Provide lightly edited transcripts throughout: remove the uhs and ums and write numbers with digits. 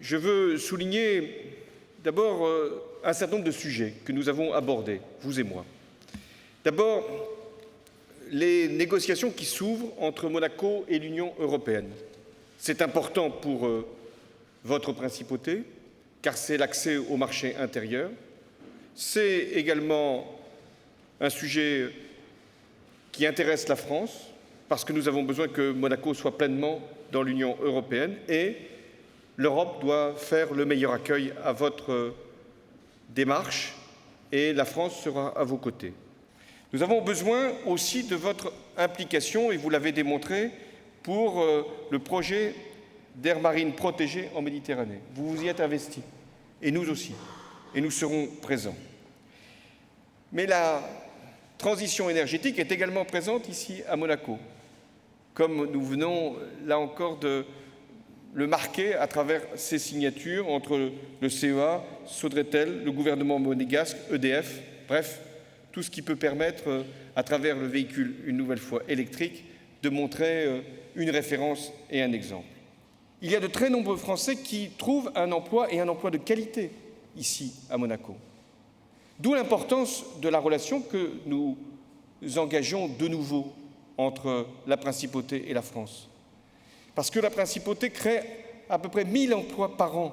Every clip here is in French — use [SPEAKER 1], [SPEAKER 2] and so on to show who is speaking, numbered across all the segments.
[SPEAKER 1] Je veux souligner d'abord un certain nombre de sujets que nous avons abordés, vous et moi. D'abord, les négociations qui s'ouvrent entre Monaco et l'Union européenne. C'est important pour votre principauté, car c'est l'accès au marché intérieur. C'est également un sujet qui intéresse la France, parce que nous avons besoin que Monaco soit pleinement dans l'Union européenne et l'Europe doit faire le meilleur accueil à votre démarche et la France sera à vos côtés. Nous avons besoin aussi de votre implication, et vous l'avez démontré, pour le projet d'aire marine protégée en Méditerranée. Vous vous y êtes investis, et nous aussi, et nous serons présents. Mais la transition énergétique est également présente ici à Monaco, comme nous venons là encore de le marquer à travers ces signatures entre le CEA, Sodretel, le gouvernement monégasque, EDF, bref, tout ce qui peut permettre, à travers le véhicule, une nouvelle fois électrique, de montrer une référence et un exemple. Il y a de très nombreux Français qui trouvent un emploi et un emploi de qualité ici à Monaco. D'où l'importance de la relation que nous engageons de nouveau entre la Principauté et la France. Parce que la Principauté crée à peu près 1000 emplois par an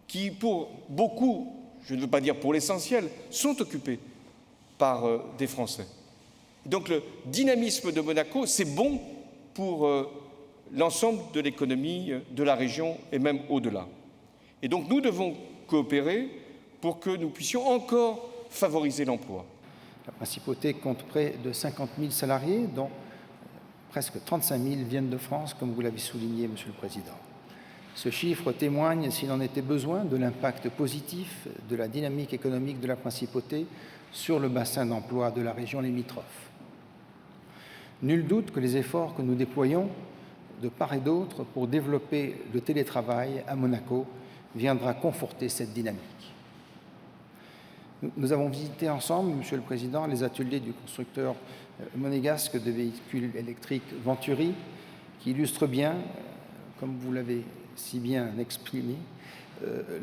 [SPEAKER 1] qui, pour beaucoup, je ne veux pas dire pour l'essentiel, sont occupés par des Français. Donc le dynamisme de Monaco, c'est bon pour l'ensemble de l'économie de la région et même au-delà. Et donc nous devons coopérer pour que nous puissions encore favoriser l'emploi.
[SPEAKER 2] La Principauté compte près de 50 000 salariés, dont presque 35 000 viennent de France, comme vous l'avez souligné, Monsieur le Président. Ce chiffre témoigne, s'il en était besoin, de l'impact positif de la dynamique économique de la Principauté sur le bassin d'emploi de la région limitrophe. Nul doute que les efforts que nous déployons de part et d'autre pour développer le télétravail à Monaco viendra conforter cette dynamique. Nous avons visité ensemble, Monsieur le Président, les ateliers du constructeur monégasque de véhicules électriques Venturi, qui illustrent bien, comme vous l'avez si bien exprimé,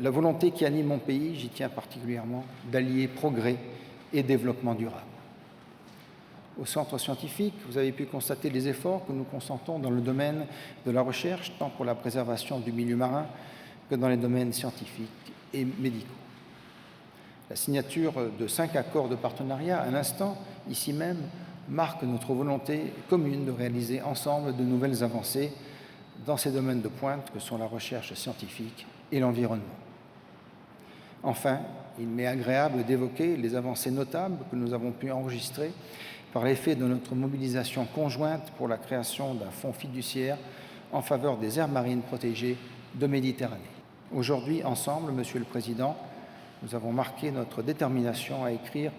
[SPEAKER 2] la volonté qui anime mon pays, j'y tiens particulièrement, d'allier progrès et développement durable. Au centre scientifique, vous avez pu constater les efforts que nous consentons dans le domaine de la recherche, tant pour la préservation du milieu marin que dans les domaines scientifiques et médicaux. La signature de 5 accords de partenariat, à l'instant, ici même, marque notre volonté commune de réaliser ensemble de nouvelles avancées dans ces domaines de pointe que sont la recherche scientifique et l'environnement. Enfin, il m'est agréable d'évoquer les avancées notables que nous avons pu enregistrer par l'effet de notre mobilisation conjointe pour la création d'un fonds fiduciaire en faveur des aires marines protégées de Méditerranée. Aujourd'hui, ensemble, Monsieur le Président, nous avons marqué notre détermination à écrire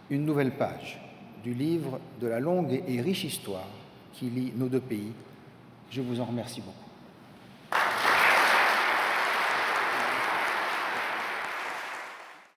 [SPEAKER 2] une nouvelle page du livre de la longue et riche histoire qui lie nos deux pays. Je vous en remercie beaucoup.